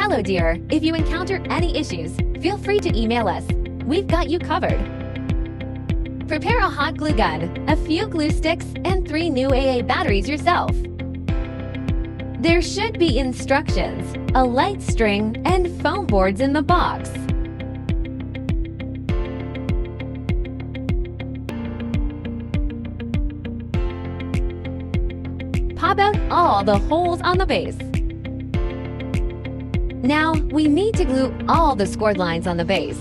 Hello dear, if you encounter any issues, feel free to email us. We've got you covered. Prepare a hot glue gun, a few glue sticks, and 3 new AA batteries yourself. There should be instructions, a light string, and foam boards in the box. Pop out all the holes on the base. Now, we need to glue all the scored lines on the base.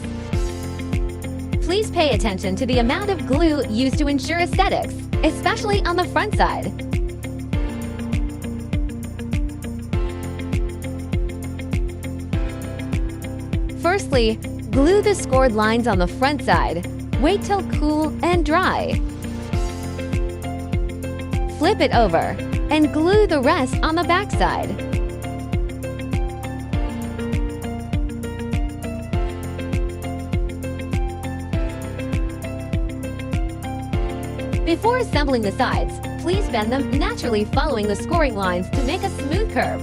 Please pay attention to the amount of glue used to ensure aesthetics, especially on the front side. Firstly, glue the scored lines on the front side. Wait till cool and dry. Flip it over and glue the rest on the back side. Before assembling the sides, please bend them naturally following the scoring lines to make a smooth curve.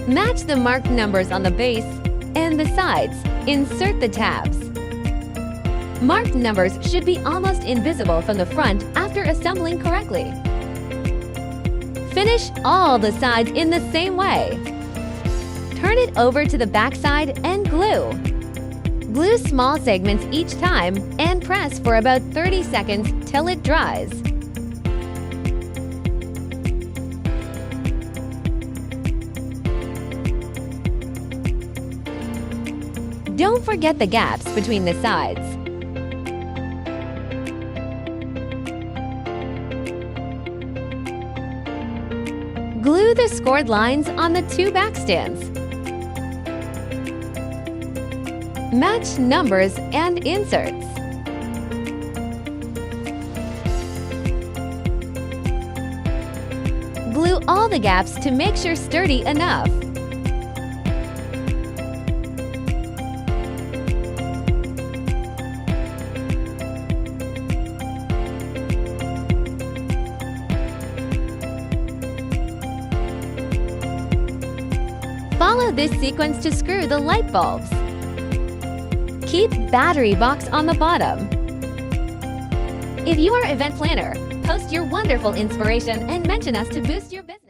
Match the marked numbers on the base and the sides. Insert the tabs. Marked numbers should be almost invisible from the front after assembling correctly. Finish all the sides in the same way. Turn it over to the back side and glue. Glue small segments each time and press for about 30 seconds till it dries. Don't forget the gaps between the sides. Glue the scored lines on the 2 back stands. Match numbers and inserts. Glue all the gaps to make sure sturdy enough. Follow this sequence to screw the light bulbs. Keep battery box on the bottom. If you are event planner, post your wonderful inspiration and mention us to boost your business.